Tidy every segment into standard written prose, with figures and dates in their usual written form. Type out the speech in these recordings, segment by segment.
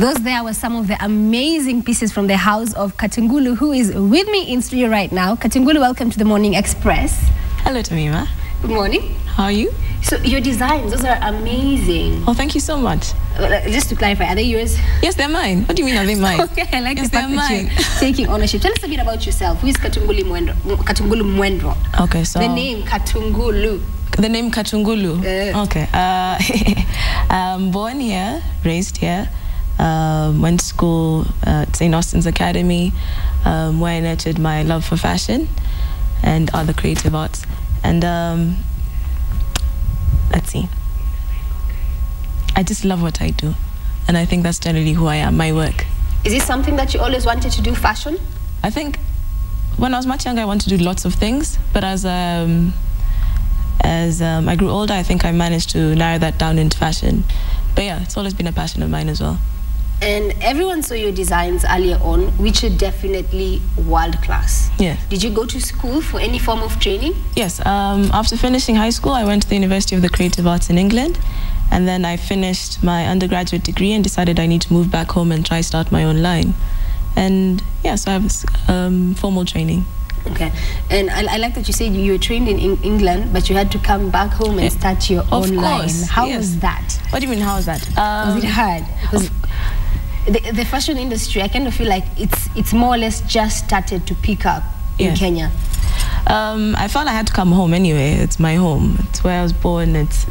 Those there were some of the amazing pieces from the house of Katungulu, who is with me in studio right now. Katungulu, welcome to the Morning Express. Hello, Tamima. Good morning. How are you? So your designs, those are amazing. Oh, thank you so much. Just to clarify, are they yours? Yes, they're mine. What do you mean, are they mine? Okay, I like yes, the fact they're that mine. you're taking ownership. Tell us a bit about yourself. Who is Katungulu Mwendwa? Katungulu Mwendwa. Okay, so... The name Katungulu. The name Katungulu? Okay. I'm born here, raised here. Went to school at St. Austin's Academy, where I nurtured my love for fashion and other creative arts. And let's see. I just love what I do. And I think that's generally who I am, my work. Is it something that you always wanted to do, fashion? I think when I was much younger, I wanted to do lots of things. But as I grew older, I think I managed to narrow that down into fashion. But yeah, it's always been a passion of mine as well. And everyone saw your designs earlier on, which are definitely world class. Yes. Did you go to school for any form of training? Yes. After finishing high school, I went to the University of the Creative Arts in England. And then I finished my undergraduate degree and decided I need to move back home and try start my own line. And yeah, so I have formal training. Okay. And I like that you said you were trained in England, but you had to come back home and start your own line. How was that? What do you mean, how was that? Was it hard? Because the fashion industry, I kind of feel like it's more or less just started to pick up in Kenya. I felt I had to come home anyway. It's my home. It's where I was born. It's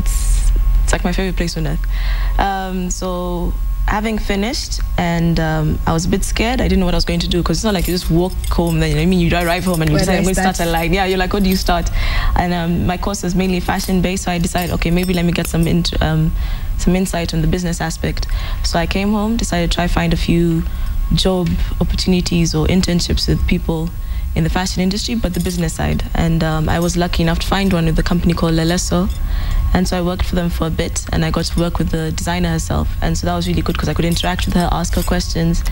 like my favorite place on earth. So having finished, and I was a bit scared. I didn't know what I was going to do, because it's not like you just walk home, then you arrive home and you decide I'm going to start a line. Yeah, you're like, what do you start? And my course is mainly fashion based, so I decided, okay, maybe let me get some insight on the business aspect. So I came home, decided to try find a few job opportunities or internships with people in the fashion industry, but the business side. And I was lucky enough to find one with a company called Leleso. And so I worked for them for a bit, and I got to work with the designer herself. And so that was really good, because I could interact with her, ask her questions.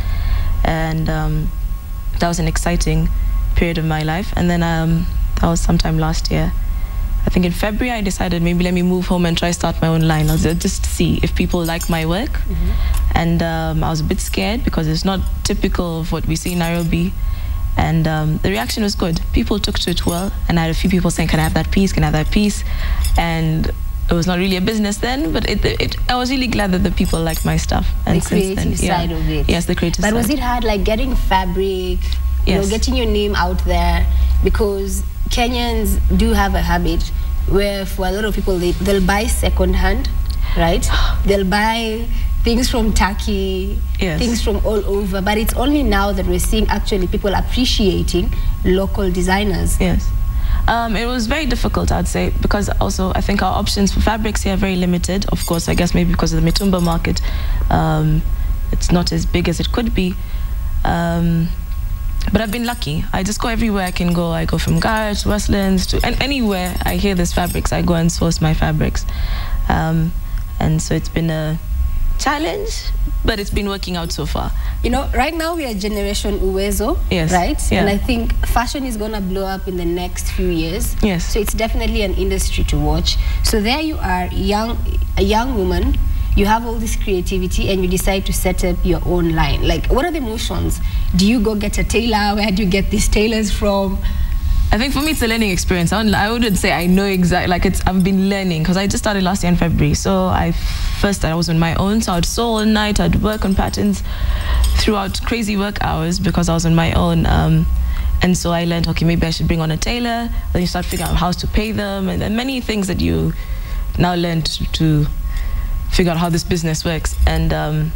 And that was an exciting period of my life. And then that was sometime last year. I think in February, I decided maybe let me move home and try start my own line. I'll just see if people like my work. And I was a bit scared, because it's not typical of what we see in Nairobi. And the reaction was good. People took to it well. And I had a few people saying, can I have that piece? Can I have that piece? And it was not really a business then, but I was really glad that the people liked my stuff. And the creative side of it. Yes, the creative side. But was it hard, like getting fabric, you know, getting your name out there? Because Kenyans do have a habit where for a lot of people, they'll buy secondhand, right? They'll buy things from Turkey, things from all over. But it's only now that we're seeing actually people appreciating local designers. Yes. It was very difficult, I'd say, because also I think our options for fabrics here are very limited. Of course, I guess maybe because of the Mitumba market, it's not as big as it could be. But I've been lucky. I just go everywhere I can go. I go from Garage to Westlands to anywhere I hear there's fabrics, I go and source my fabrics. And so it's been a challenge, but it's been working out so far. You know, right now we are Generation Uwezo, right? Yeah. And I think fashion is going to blow up in the next few years. Yes. So it's definitely an industry to watch. So there you are, a young woman, you have all this creativity, and you decide to set up your own line. Like, what are the emotions? Do you go get a tailor? Where do you get these tailors from? I think for me it's a learning experience. I wouldn't say I know exactly, like I've been learning, because I just started last year in February. So I was on my own, so I'd sew all night, I'd work on patterns throughout crazy work hours because I was on my own. And so I learned, okay, maybe I should bring on a tailor. Then you start figuring out how to pay them, and then many things that you now learn to figure out how this business works. And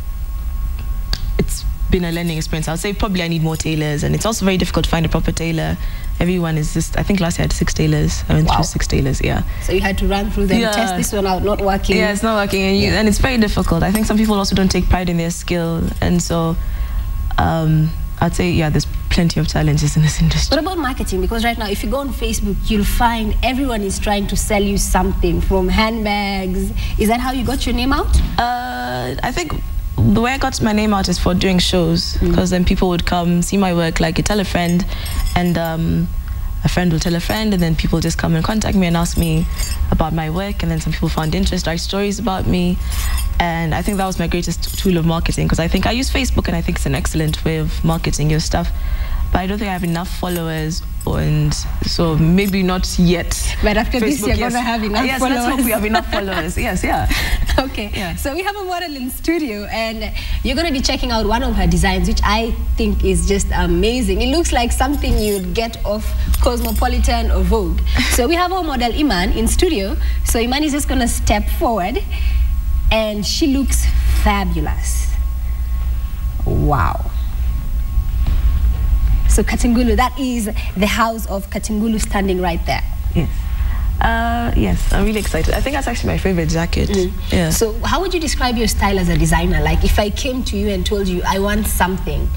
it's been a learning experience. I'll say probably I need more tailors, and it's also very difficult to find a proper tailor. Everyone is just, I think last year I had 6 tailors. I went through 6 tailors, So you had to run through them, test this one out, not working. Yeah, it's not working, and it's very difficult. I think some people also don't take pride in their skill, and so I'd say, there's plenty of challenges in this industry. What about marketing? Because right now, if you go on Facebook, you'll find everyone is trying to sell you something, from handbags. Is that how you got your name out? I think the way I got my name out is for doing shows, because then people would come see my work, like you tell a friend, and a friend will tell a friend, and then people just come and contact me and ask me about my work, and then some people found interest, write stories about me. And I think that was my greatest tool of marketing, because I think I use Facebook, and I think it's an excellent way of marketing your stuff. But I don't think I have enough followers, and so maybe not yet. But after this, you're going to have enough followers. Yes, let's hope we have enough followers. Yes, yeah. Okay, yeah. So we have a model in studio, and you're going to be checking out one of her designs, which I think is just amazing. It looks like something you'd get off Cosmopolitan or Vogue. So we have our model, Iman, in studio. So Iman is just going to step forward, and she looks fabulous. Wow. So Katungulu, that is the house of Katungulu standing right there. Yes. Yes, I'm really excited. I think that's actually my favorite jacket. Yeah. So how would you describe your style as a designer? Like, if I came to you and told you I want something,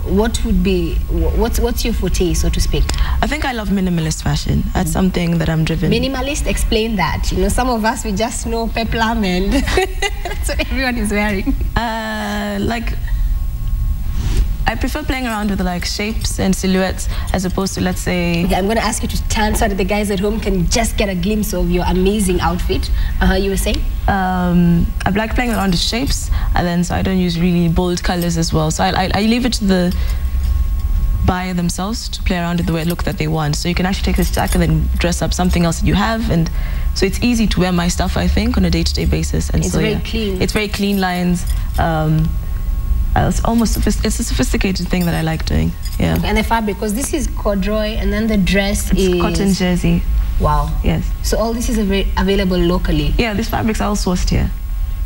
what would be, what's your forte, so to speak? I think I love minimalist fashion. That's something that I'm driven. Minimalist, explain that. You know, some of us, we just know peplum and that's what everyone is wearing. Like, I prefer playing around with like shapes and silhouettes as opposed to, let's say... Okay, I'm going to ask you to turn so that the guys at home can just get a glimpse of your amazing outfit. You were saying? I like playing around with shapes, and then so I don't use really bold colors as well. So I leave it to the buyer themselves to play around with the way look that they want. So you can actually take this jacket and then dress up something else that you have, and so it's easy to wear my stuff, I think, on a day-to-day basis. And it's so, very clean. It's very clean lines. It's almost it's a sophisticated thing that I like doing. Yeah. And the fabric, because this is corduroy, and then the dress is cotton jersey. Wow. Yes. So all this is available locally. Yeah, these fabrics are all sourced here.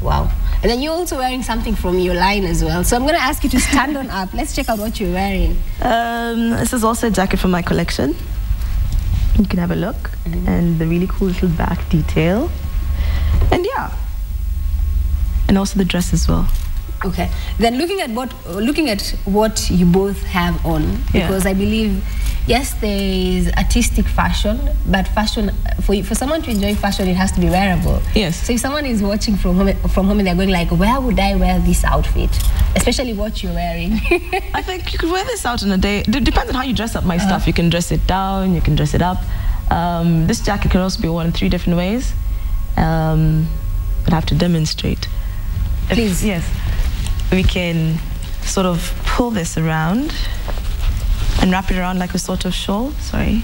Wow. And then you're also wearing something from your line as well. So I'm going to ask you to stand on up. Let's check out what you're wearing. This is also a jacket from my collection. You can have a look. And the really cool little back detail. And yeah. And also the dress as well. Okay. Then looking at what you both have on, because I believe, yes, there is artistic fashion, but fashion for someone to enjoy fashion, it has to be wearable. Yes. So if someone is watching from home and they're going like, where would I wear this outfit? Especially what you're wearing. I think you could wear this out in a day. It depends on how you dress up my stuff. You can dress it down, you can dress it up. This jacket can also be worn in 3 different ways. But I have to demonstrate. Please. Yes. We can sort of pull this around and wrap it around like a sort of shawl. Sorry.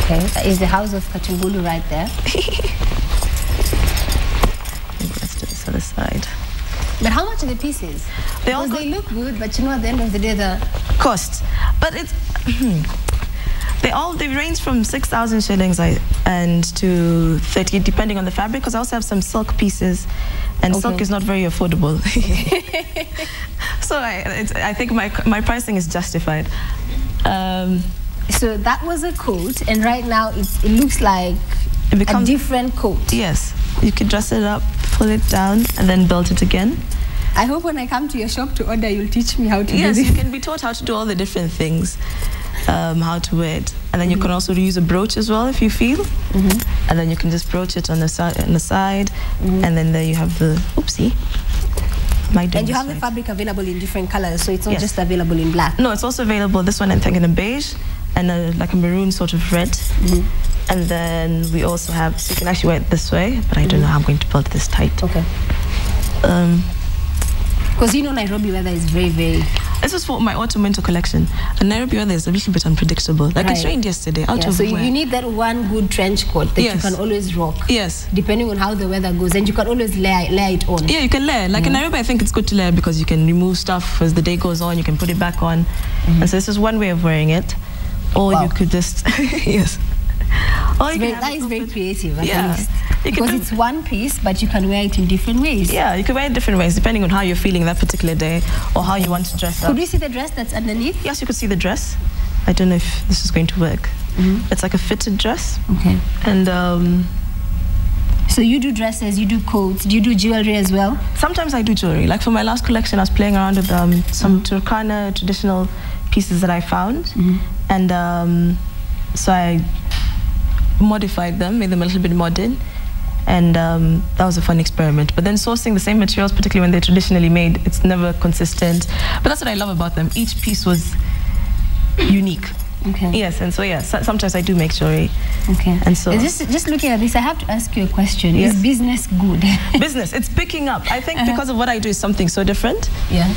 Okay, that is the house of Katungulu right there. Let's do this other side. But how much are the pieces? They look good, but you know, at the end of the day, the cost. But it's they range from 6,000 shillings and to 30, depending on the fabric. Because I also have some silk pieces, and silk is not very affordable. So I think my pricing is justified. So that was a coat, and right now it looks like a different coat. Yes, you can dress it up, pull it down, and then belt it again. I hope when I come to your shop to order, you'll teach me how to do this. Yes, you can be taught how to do all the different things, how to wear it. And then you can also use a brooch as well if you feel. And then you can just brooch it on the side, and then there you have the, oopsie. And you have the fabric available in different colors, so it's not just available in black. No, it's also available, this one I think in a beige, and like a maroon sort of red. And then we also have, so you can actually wear it this way, but I don't know how I'm going to build this tight. Okay. Because you know Nairobi weather is very, very... This is for my autumn-winter collection. And Nairobi weather is a little bit unpredictable. Like it rained yesterday. So you need that one good trench coat that you can always rock. Yes. Depending on how the weather goes. And you can always layer it on. Yeah, you can layer. Like in Nairobi, I think it's good to layer because you can remove stuff as the day goes on. You can put it back on. And so this is one way of wearing it. Or you could just... yes. That is very creative, at least. Because it's one piece, but you can wear it in different ways. Yeah, you can wear it different ways, depending on how you're feeling that particular day or how you want to dress up. Could we see the dress that's underneath? Yes, you could see the dress. I don't know if this is going to work. It's like a fitted dress. Okay. And so you do dresses, you do coats, do you do jewelry as well? Sometimes I do jewelry. Like for my last collection, I was playing around with some Turkana traditional pieces that I found. And so I modified them, made them a little bit modern. And that was a fun experiment. But then sourcing the same materials, particularly when they're traditionally made, it's never consistent. But that's what I love about them. Each piece was unique. Okay. Yes, and so sometimes I do make sure. Okay. And so just looking at this, I have to ask you a question. Yes. Is business good? Business, it's picking up. I think because of what I do is something so different. Yeah.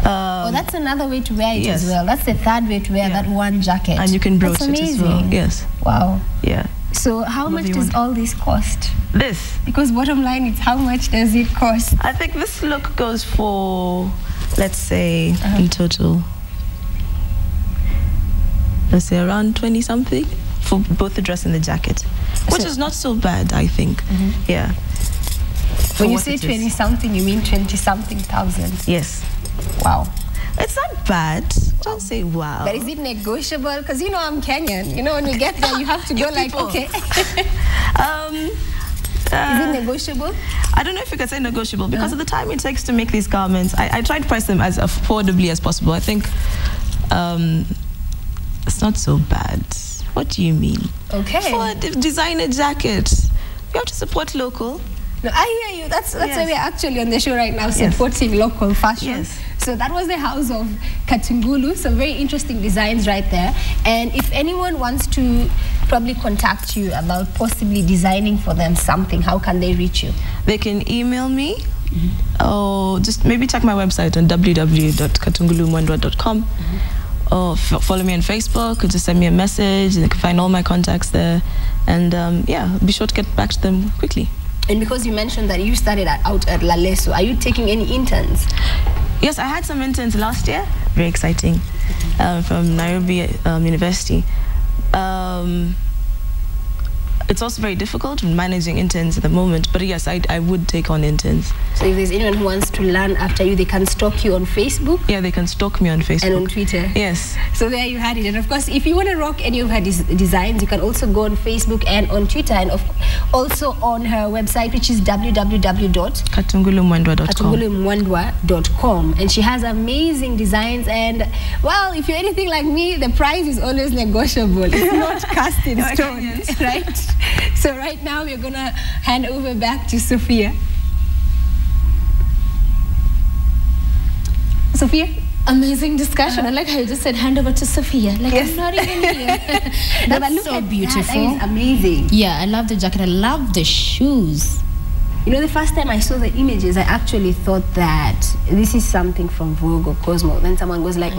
That's another way to wear it as well. That's the third way to wear that one jacket. And you can brooch it as well. Yes. Wow. Yeah. So how much does all this cost? This? Because bottom line is, how much does it cost? I think this look goes for, let's say, in total, let's say around 20 something for both the dress and the jacket, which is not so bad, I think. Yeah. When you say 20 something, you mean 20 something thousand? Yes. Wow. It's not bad. Don't say wow. But is it negotiable? Because you know I'm Kenyan. You know, when we get there, you have to go like, okay. Is it negotiable? I don't know if you can say negotiable because of the time it takes to make these garments. I try to price them as affordably as possible. I think it's not so bad. What do you mean? Okay. For a designer jacket, you have to support local. No, I hear you. That's why we're actually on the show right now, supporting local fashion. Yes. So that was the house of Katungulu. Some very interesting designs right there. And if anyone wants to probably contact you about possibly designing for them something, how can they reach you? They can email me or just maybe check my website on www.katungulumwendwa.com or follow me on Facebook or just send me a message. You can find all my contacts there. And be sure to get back to them quickly. And because you mentioned that you started out at Laleso, are you taking any interns? Yes, I had some interns last year. Very exciting. From Nairobi University. It's also very difficult managing interns at the moment, but yes, I would take on interns. So if there's anyone who wants to learn after you, they can stalk you on Facebook? Yeah, they can stalk me on Facebook. And on Twitter? Yes. So there you had it. And of course, if you want to rock any of her designs, you can also go on Facebook and on Twitter, and also on her website, which is www.katungulumwendwa.com. And she has amazing designs. And, well, if you're anything like me, the price is always negotiable. It's not cast in stone, right? So right now, we're going to hand over back to Sophia. Sophia? Amazing discussion. I like how you just said hand over to Sophia. Like, I'm not even here. That's so beautiful. That is amazing. Yeah, I love the jacket. I love the shoes. You know, the first time I saw the images, I actually thought that this is something from Vogue or Cosmo. Then someone was like,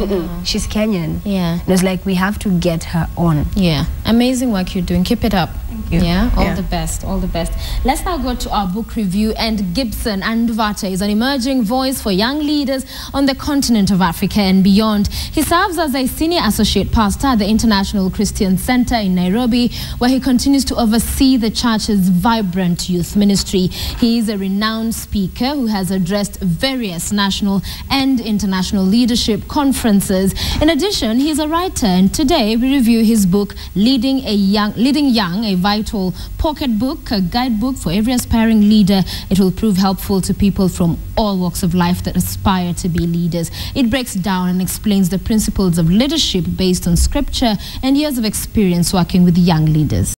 she's Kenyan. Yeah. And it was like, we have to get her on. Yeah. Amazing work you're doing. Keep it up. Thank you. Yeah. All the best. All the best. Let's now go to our book review. And Gibson Anduvate is an emerging voice for young leaders on the continent of Africa and beyond. He serves as a senior associate pastor at the International Christian Center in Nairobi, where he continues to oversee the church's vibrant youth ministry. He is a renowned speaker who has addressed various national and international leadership conferences. In addition, he is a writer, and today we review his book, Leading Young, a vital pocket book, a guidebook for every aspiring leader. It will prove helpful to people from all walks of life that aspire to be leaders. It breaks down and explains the principles of leadership based on scripture and years of experience working with young leaders.